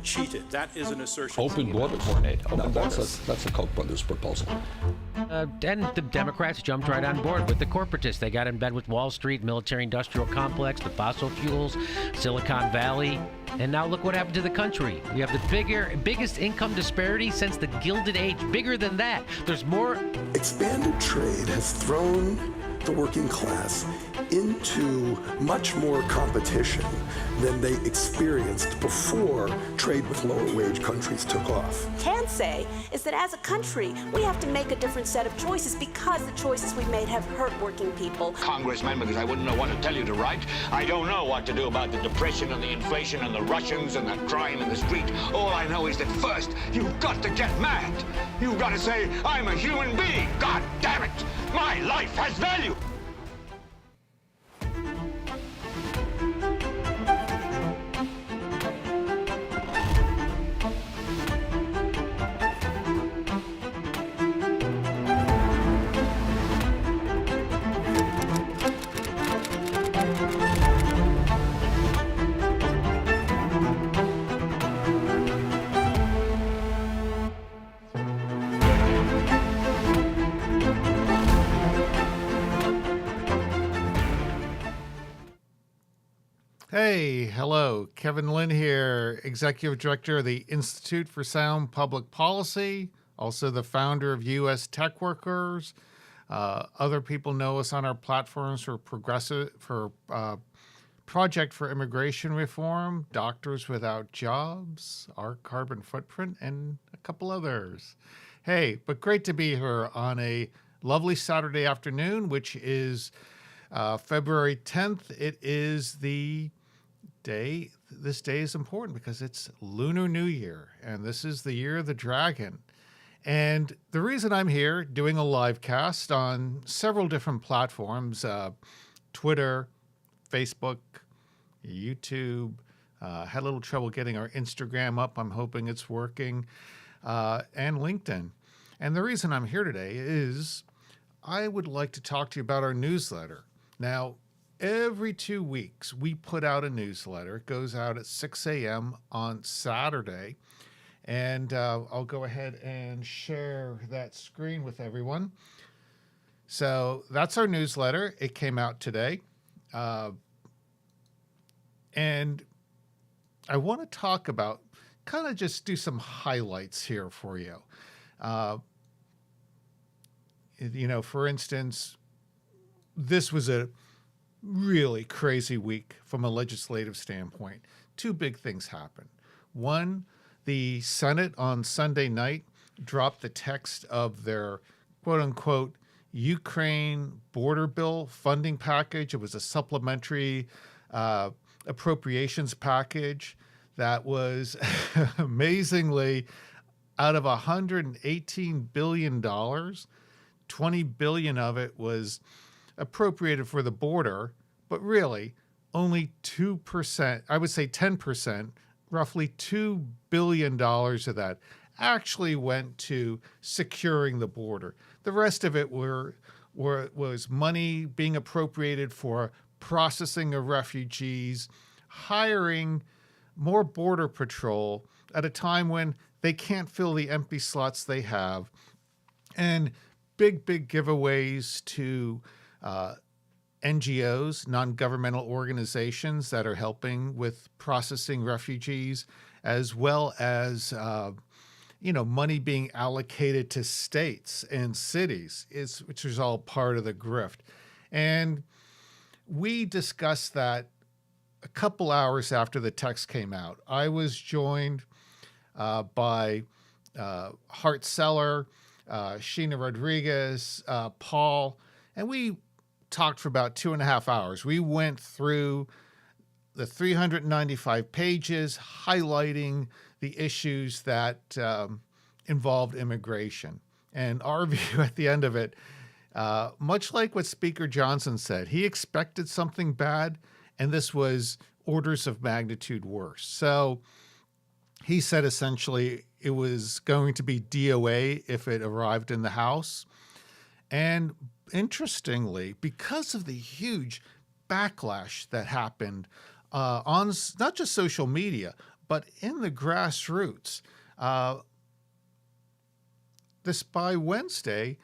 cheated. That is an assertion. Open borders. That's a Koch brothers proposal. And the Democrats jumped right on board with the corporatists. They got in bed with Wall Street, military-industrial complex, the fossil fuels, Silicon Valley. And now look what happened to the country. We have the biggest income disparity since the Gilded Age. Bigger than that. There's more. Expanded trade has thrown the working class into much more competition than they experienced before trade with lower wage countries took off. Can say is that as a country, we have to make a different set of choices because the choices we've made have hurt working people. Congressman, because I wouldn't know what to tell you to write. I don't know what to do about the depression and the inflation and the Russians and the crime in the street. All I know is that first, you've got to get mad. You've got to say, I'm a human being. God damn it. My life has value. Hey, hello. Kevin Lynn here, Executive Director of the Institute for Sound Public Policy, also the founder of U.S. Tech Workers. Other people know us on our platforms for Project for Immigration Reform, Doctors Without Jobs, Our Carbon Footprint, and a couple others. Hey, but great to be here on a lovely Saturday afternoon, which is February 10th. It is the day. This day is important because it's Lunar New Year, and this is the year of the dragon. And the reason I'm here doing a live cast on several different platforms, Twitter, Facebook, YouTube, had a little trouble getting our Instagram up. I'm hoping it's working, and LinkedIn. And the reason I'm here today is I would like to talk to you about our newsletter. Now, every 2 weeks, we put out a newsletter. It goes out at 6 a.m. on Saturday. And I'll go ahead and share that screen with everyone. So that's our newsletter. It came out today. And I want to talk about, kind of just do some highlights here for you. For instance, this was a really crazy week from a legislative standpoint. Two big things happened. One, the Senate on Sunday night dropped the text of their quote-unquote Ukraine border bill funding package. It was a supplementary appropriations package that was amazingly, out of $118 billion, $20 billion of it was appropriated for the border, but really only 2%, I would say 10%, roughly $2 billion of that actually went to securing the border. The rest of it was money being appropriated for processing of refugees, hiring more border patrol at a time when they can't fill the empty slots they have, and big giveaways to NGOs, non-governmental organizations that are helping with processing refugees, as well as money being allocated to states and cities, which is all part of the grift. And we discussed that a couple hours after the text came out. I was joined by Hart Celler, Sheena Rodriguez, Paul, and we talked for about 2.5 hours. We went through the 395 pages, highlighting the issues that involved immigration. And our view at the end of it, much like what Speaker Johnson said, he expected something bad, and this was orders of magnitude worse. So he said essentially it was going to be DOA if it arrived in the House. And interestingly, because of the huge backlash that happened on not just social media, But in the grassroots, by Wednesday,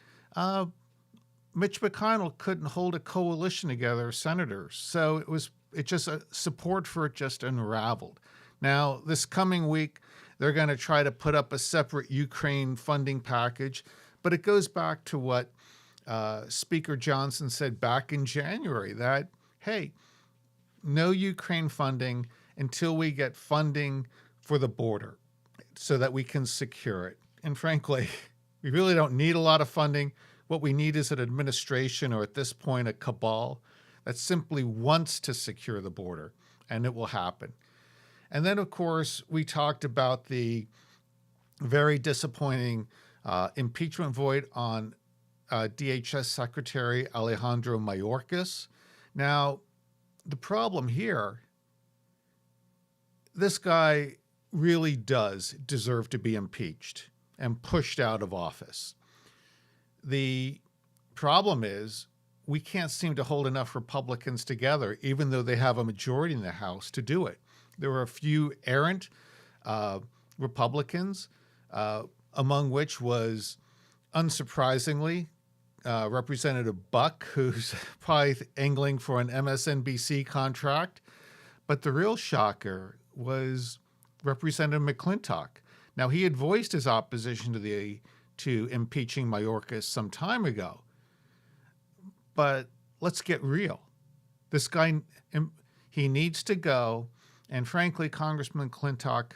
Mitch McConnell couldn't hold a coalition together of senators. So support for it just unraveled. Now, this coming week, they're going to try to put up a separate Ukraine funding package, but it goes back to what Speaker Johnson said back in January, that, hey, no Ukraine funding until we get funding for the border so that we can secure it. And frankly, we really don't need a lot of funding. What we need is an administration, or at this point, a cabal that simply wants to secure the border, and it will happen. And then, of course, we talked about the very disappointing impeachment vote on DHS Secretary Alejandro Mayorkas. Now, the problem here, this guy really does deserve to be impeached and pushed out of office. The problem is we can't seem to hold enough Republicans together, even though they have a majority in the House to do it. There were a few errant Republicans, among which was, unsurprisingly, Representative Buck, who's probably angling for an MSNBC contract. But the real shocker was Representative McClintock. Now, he had voiced his opposition to impeaching Mayorkas some time ago. But let's get real. This guy, he needs to go. And frankly, Congressman McClintock,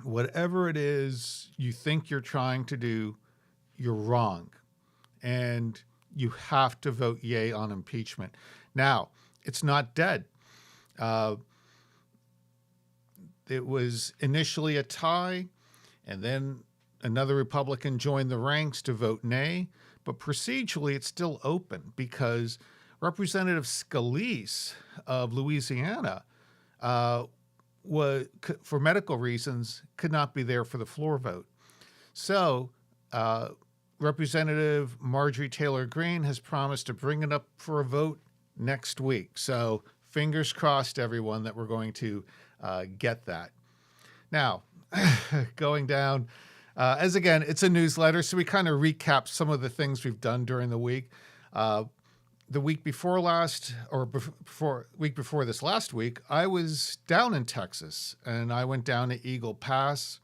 whatever it is you think you're trying to do, you're wrong. And you have to vote yay on impeachment. Now, it's not dead. It was initially a tie, and then another Republican joined the ranks to vote nay. But procedurally, it's still open because Representative Scalise of Louisiana, for medical reasons, could not be there for the floor vote. So Representative Marjorie Taylor Greene has promised to bring it up for a vote next week. So fingers crossed, everyone, that we're going to get that. Now, going down, as again, it's a newsletter, so we kind of recap some of the things we've done during the week. The week before this last week, I was down in Texas, and I went down to Eagle Pass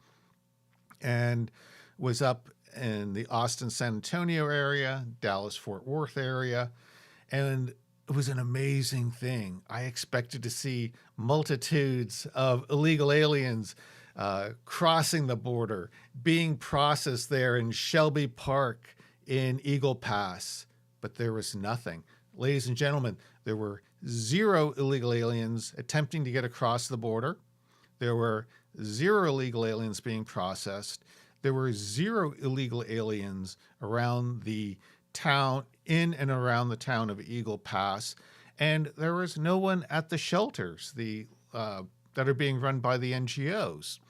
and was up in the Austin, San Antonio area, Dallas, Fort Worth area, and it was an amazing thing. I expected to see multitudes of illegal aliens crossing the border, being processed there in Shelby Park in Eagle Pass, but there was nothing. Ladies and gentlemen, there were 0 illegal aliens attempting to get across the border. There were 0 illegal aliens being processed. There were 0 illegal aliens around the town, in and around the town of Eagle Pass. And there was no one at the shelters that are being run by the NGOs.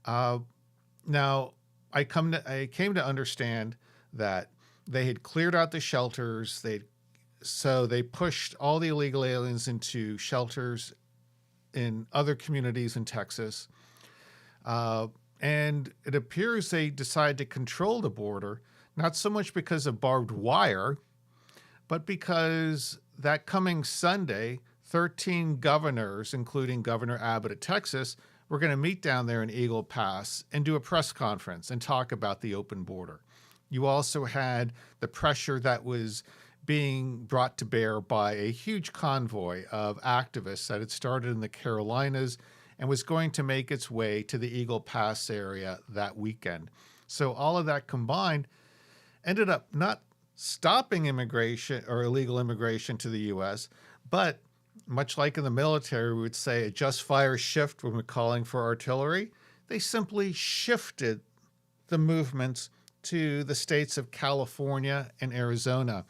Now, I came to understand that they had cleared out the shelters. So they pushed all the illegal aliens into shelters in other communities in Texas. And it appears they decided to control the border, not so much because of barbed wire, but because that coming Sunday, 13 governors, including Governor Abbott of Texas, were going to meet down there in Eagle Pass and do a press conference and talk about the open border. You also had the pressure that was being brought to bear by a huge convoy of activists that had started in the Carolinas and was going to make its way to the Eagle Pass area that weekend. So all of that combined ended up not stopping immigration or illegal immigration to the U.S., but much like in the military, we would say a just fire shift when we're calling for artillery. They simply shifted the movements to the states of California and Arizona.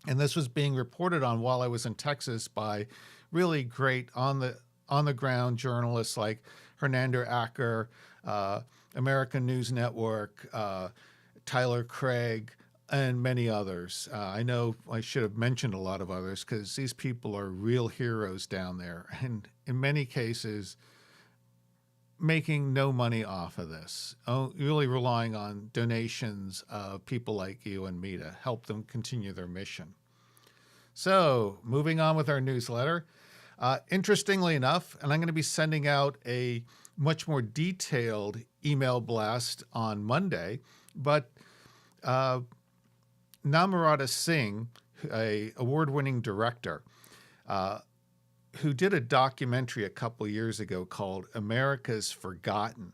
And this was being reported on while I was in Texas by really great on the ground journalists like Hernando Acker, American News Network, Tyler Craig, and many others. I know I should have mentioned a lot of others because these people are real heroes down there. And in many cases, making no money off of this, really relying on donations of people like you and me to help them continue their mission. So, moving on with our newsletter. Interestingly enough, and I'm going to be sending out a much more detailed email blast on Monday, but Namrata Singh, a award-winning director, who did a documentary a couple years ago called America's Forgotten,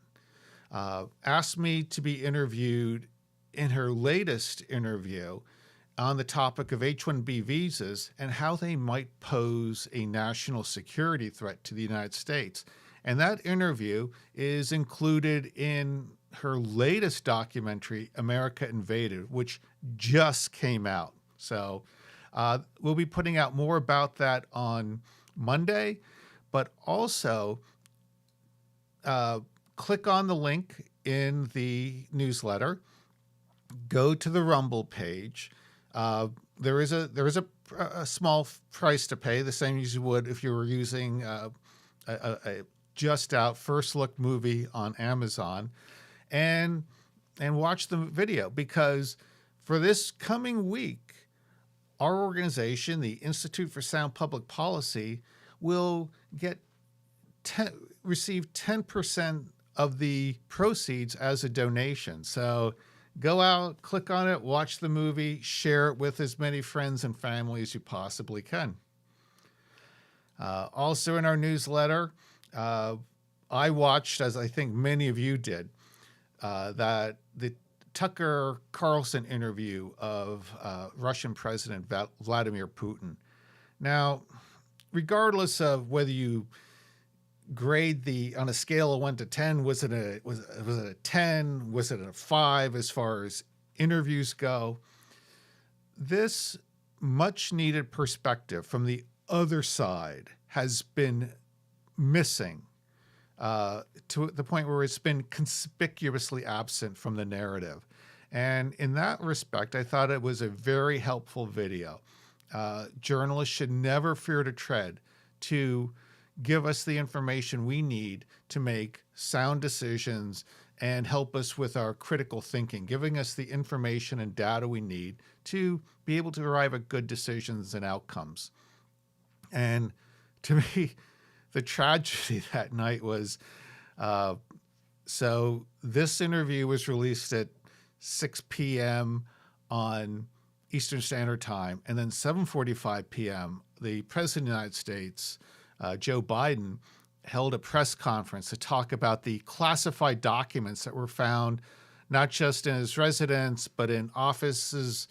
asked me to be interviewed in her latest interview on the topic of H-1B visas and how they might pose a national security threat to the United States. And that interview is included in her latest documentary, America Invaded, which just came out. So we'll be putting out more about that on Monday, but also click on the link in the newsletter, go to the Rumble page. There is a small price to pay, the same as you would if you were using a just out first look movie on Amazon, and watch the video, because for this coming week, our organization, the Institute for Sound Public Policy, will receive 10% of the proceeds as a donation. So go out, click on it, watch the movie, share it with as many friends and family as you possibly can. Also in our newsletter, I watched, as I think many of you did, that the Tucker Carlson interview of Russian President Vladimir Putin. Now, regardless of whether you grade on a scale of 1 to 10, was it a 10? Was it a 5 as far as interviews go? This much needed perspective from the other side has been missing to the point where it's been conspicuously absent from the narrative. And in that respect, I thought it was a very helpful video. Journalists should never fear to tread to give us the information we need to make sound decisions and help us with our critical thinking, giving us the information and data we need to be able to arrive at good decisions and outcomes. And to me, the tragedy that night was, so this interview was released at 6 p.m. on Eastern Standard Time, and then 7:45 p.m., the President of the United States, Joe Biden, held a press conference to talk about the classified documents that were found not just in his residence, but in offices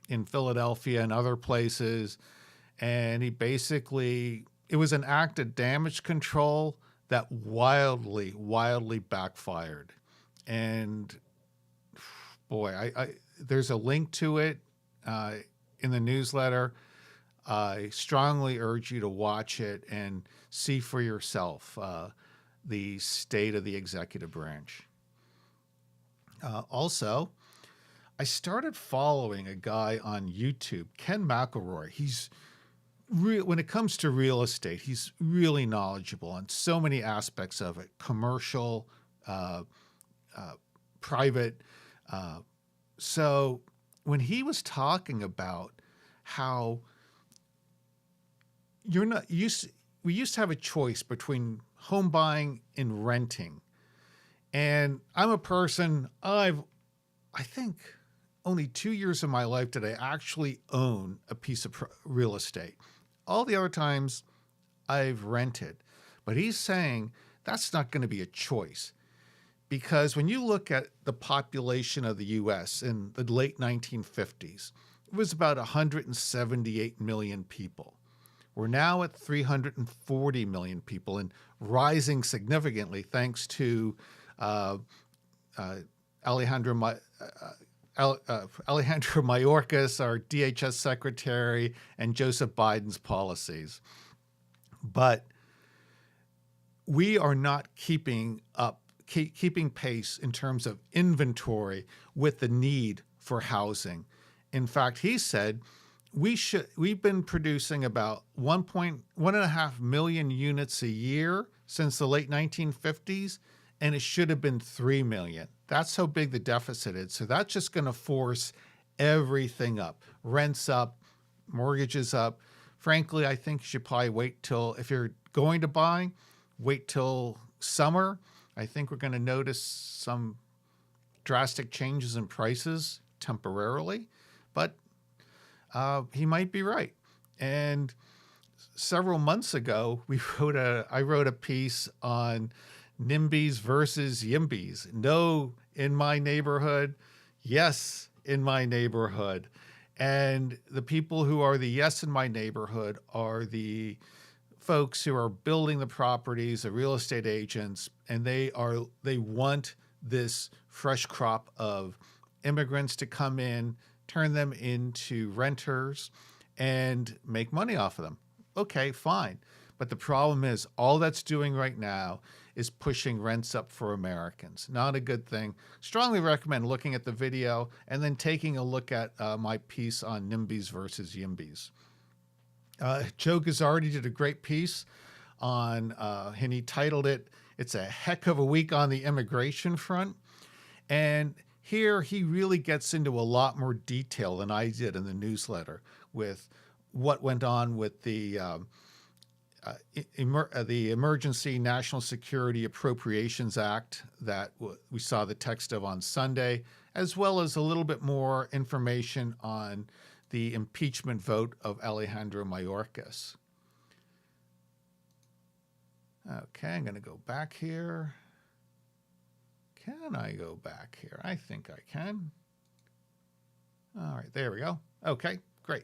in Philadelphia and other places. And he basically, it was an act of damage control that wildly, wildly backfired. And boy, there's a link to it in the newsletter. I strongly urge you to watch it and see for yourself the state of the executive branch. Also, I started following a guy on YouTube, Ken McElroy. He's when it comes to real estate, he's really knowledgeable on so many aspects of it, commercial, private. So when he was talking about how we used to have a choice between home buying and renting. And I'm a person, I think only 2 years of my life did I actually own a piece of real estate. All the other times I've rented. But he's saying that's not going to be a choice, because when you look at the population of the U.S. in the late 1950s, it was about 178 million people. We're now at 340 million people and rising significantly thanks to Alejandro Mayorkas, our DHS secretary, and Joseph Biden's policies. But we are not keeping pace in terms of inventory with the need for housing. In fact, he said we've been producing about 1.5 million units a year since the late 1950s, and it should have been 3 million. That's how big the deficit is. So that's just going to force everything up. Rents up, mortgages up. Frankly, I think you should probably wait till, if you're going to buy, wait till summer. I think we're going to notice some drastic changes in prices temporarily, but he might be right. And several months ago, I wrote a piece on NIMBYs versus YIMBYs. No in my neighborhood, yes in my neighborhood. And the people who are the yes in my neighborhood are the folks who are building the properties, the real estate agents, and they want this fresh crop of immigrants to come in, turn them into renters, and make money off of them. Okay, fine. But the problem is all that's doing right now is pushing rents up for Americans. Not a good thing. Strongly recommend looking at the video and then taking a look at my piece on NIMBYs versus YIMBYs. Joe Gazzardi did a great piece on, and he titled it, "It's a Heck of a Week on the Immigration Front." And here he really gets into a lot more detail than I did in the newsletter with what went on with the Emergency National Security Appropriations Act that we saw the text of on Sunday, as well as a little bit more information on the impeachment vote of Alejandro Mayorkas. Okay, I'm going to go back here. Can I go back here? I think I can. All right, there we go. Okay, great.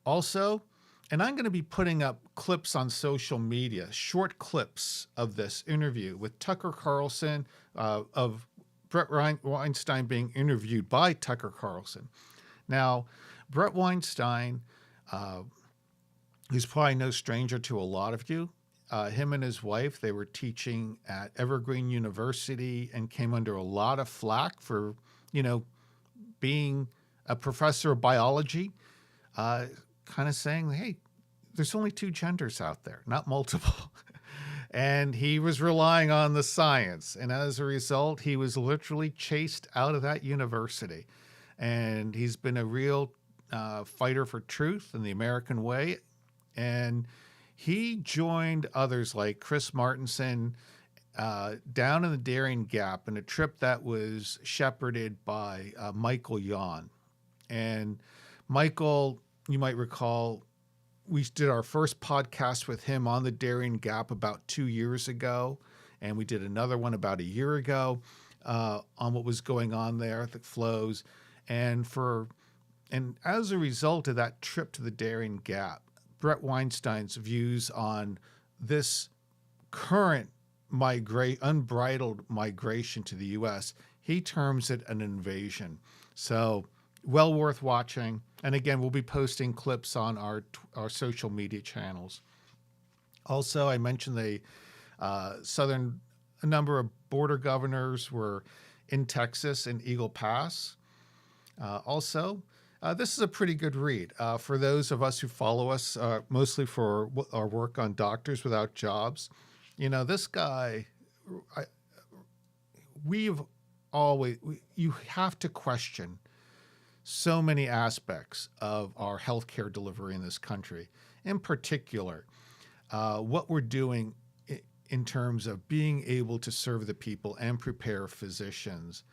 Also, and I'm going to be putting up clips on social media, short clips of this interview with Tucker Carlson, of Brett Weinstein being interviewed by Tucker Carlson. Now, Brett Weinstein, who's probably no stranger to a lot of you, him and his wife, they were teaching at Evergreen University and came under a lot of flack for, being a professor of biology, kind of saying, hey, there's only 2 genders out there, not multiple. And he was relying on the science. And as a result, he was literally chased out of that university. And he's been a real fighter for truth and the American way. And he joined others like Chris Martenson down in the Darien Gap in a trip that was shepherded by Michael Yon. And Michael, you might recall, we did our first podcast with him on the Darien Gap about 2 years ago, and we did another one about a year ago on what was going on there, the flows. And as a result of that trip to the Darien Gap, Brett Weinstein's views on this current unbridled migration to the U.S., he terms it an invasion. So well worth watching. And again, we'll be posting clips on our social media channels. Also, I mentioned a number of border governors were in Texas in Eagle Pass. This is a pretty good read for those of us who follow us, mostly for our work on Doctors Without Jobs. This guy, you have to question so many aspects of our healthcare delivery in this country. In particular, what we're doing in terms of being able to serve the people and prepare physicians.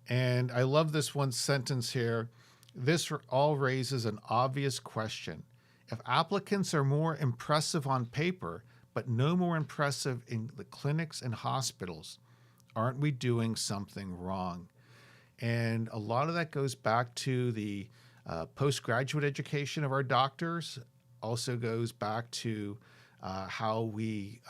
And I love this one sentence here. This all raises an obvious question. If applicants are more impressive on paper, but no more impressive in the clinics and hospitals, aren't we doing something wrong? And a lot of that goes back to the postgraduate education of our doctors, also goes back to how we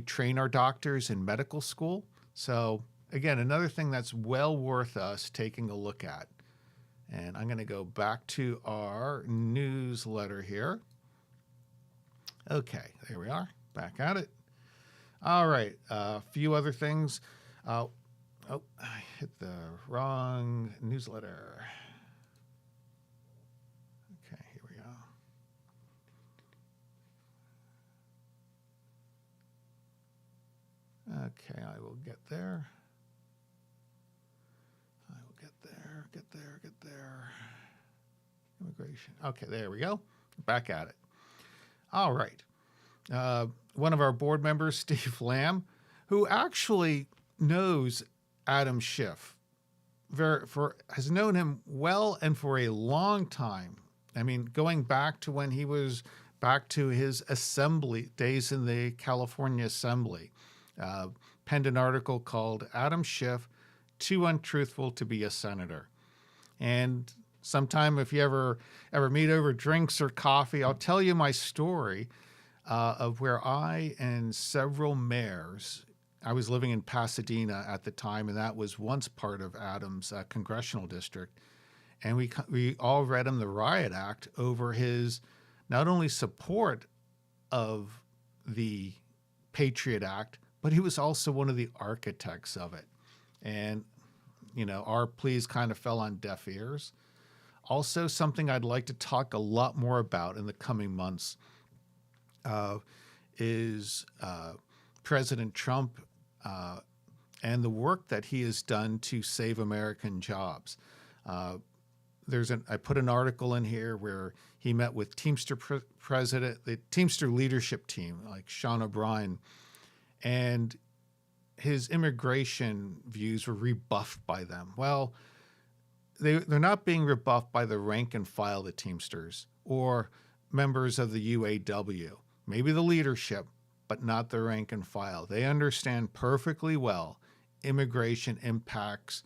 train our doctors in medical school. So again, another thing that's well worth us taking a look at. And I'm going to go back to our newsletter here. Okay, there we are, back at it. All right, a few other things. I hit the wrong newsletter. Okay, here we go. Okay, I will get there. Get there. Immigration. Okay, there we go. Back at it. All right. One of our board members, Steve Lamb, who actually knows Adam Schiff, has known him well and for a long time. I mean, going back to when he was back to his assembly days in the California Assembly, penned an article called Adam Schiff, Too Untruthful to be a Senator. And sometime if you ever meet over drinks or coffee, I'll tell you my story of where I and several mayors, I was living in Pasadena at the time, and that was once part of Adam's congressional district. And we all read him the Riot Act over his not only support of the Patriot Act, but he was also one of the architects of it. And, you know, our pleas kind of fell on deaf ears. Also, something I'd like to talk a lot more about in the coming months is President Trump and the work that he has done to save American jobs. I put an article in here where he met with Teamster president, the Teamster leadership team, like Sean O'Brien, and his immigration views were rebuffed by them. Well, they're not being rebuffed by the rank and file of the Teamsters or members of the UAW, maybe the leadership, but not the rank and file. They understand perfectly well immigration impacts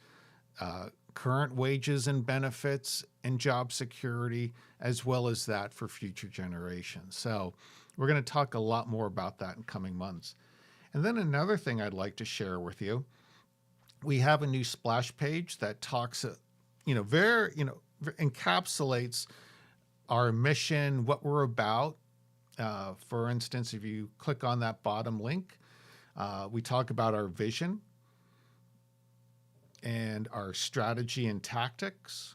current wages and benefits and job security, as well as that for future generations. So we're going to talk a lot more about that in coming months. And then another thing I'd like to share with you, we have a new splash page that talks, encapsulates our mission, what we're about. For instance, if you click on that bottom link, we talk about our vision and our strategy and tactics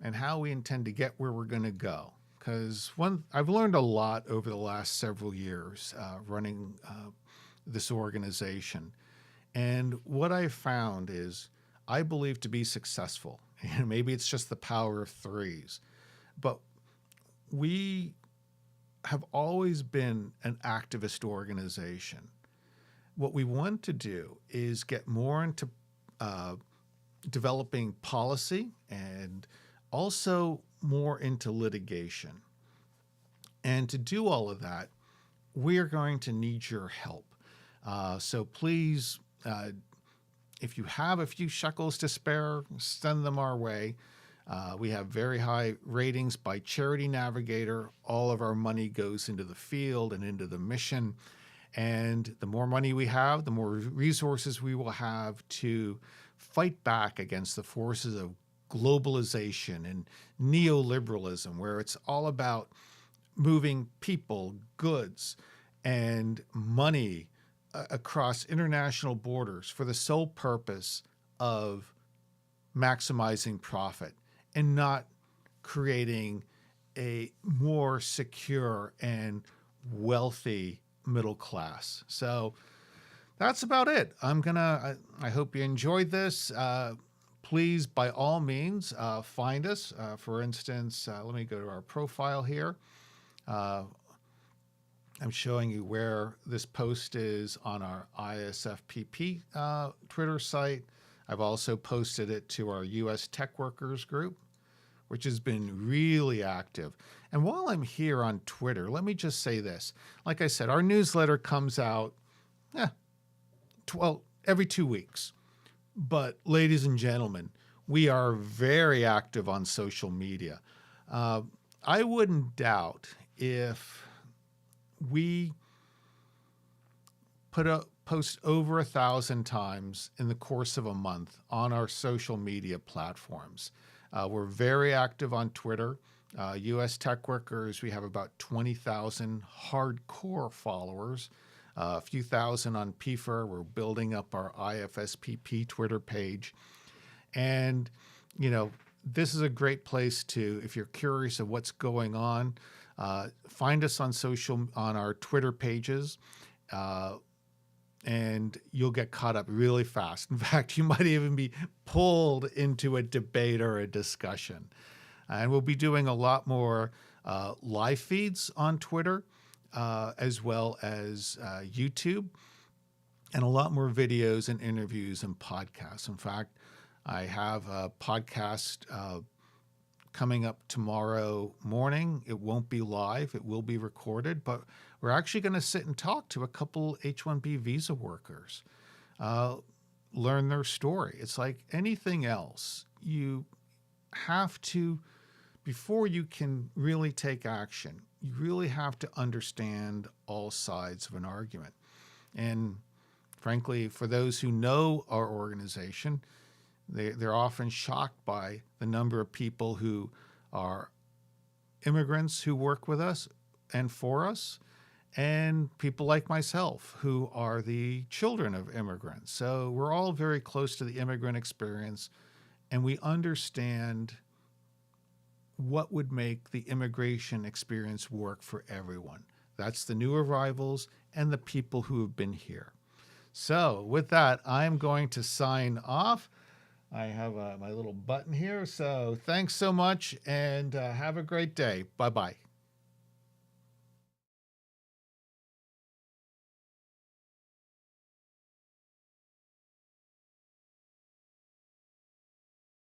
and how we intend to get where we're going to go. Because I've learned a lot over the last several years running this organization. And what I found is I believe to be successful, and maybe it's just the power of threes, but we have always been an activist organization. What we want to do is get more into developing policy and also more into litigation. And to do all of that, we are going to need your help. So please, if you have a few shekels to spare, send them our way. We have very high ratings by Charity Navigator. All of our money goes into the field and into the mission. And the more money we have, the more resources we will have to fight back against the forces of globalization and neoliberalism, where it's all about moving people, goods, and money across international borders for the sole purpose of maximizing profit and not creating a more secure and wealthy middle class. So that's about it. I hope you enjoyed this. Please, by all means, find us. For instance, let me go to our profile here. I'm showing you where this post is on our ISFPP Twitter site. I've also posted it to our U.S. Tech Workers group, which has been really active. And while I'm here on Twitter, let me just say this. Like I said, our newsletter comes out every 2 weeks. But ladies and gentlemen, we are very active on social media. I wouldn't doubt if we post over 1,000 times in the course of a month on our social media platforms. We're very active on Twitter. U.S. Tech Workers, we have about 20,000 hardcore followers. A few thousand on PFER. We're building up our IFSPP Twitter page. And, this is a great place to, if you're curious of what's going on, Find us on our Twitter pages, and you'll get caught up really fast. In fact, you might even be pulled into a debate or a discussion. And we'll be doing a lot more live feeds on Twitter, as well as YouTube, and a lot more videos and interviews and podcasts. In fact, I have a podcast coming up tomorrow morning. It won't be live. It will be recorded, but we're actually going to sit and talk to a couple H-1B visa workers, learn their story. It's like anything else. You have to, before you can really take action, you really have to understand all sides of an argument. And frankly, for those who know our organization, they're often shocked by the number of people who are immigrants who work with us and for us, and people like myself who are the children of immigrants. So we're all very close to the immigrant experience, and we understand what would make the immigration experience work for everyone. That's the new arrivals and the people who have been here. So with that, I'm going to sign off. I have my little button here. So thanks so much, and have a great day. Bye-bye.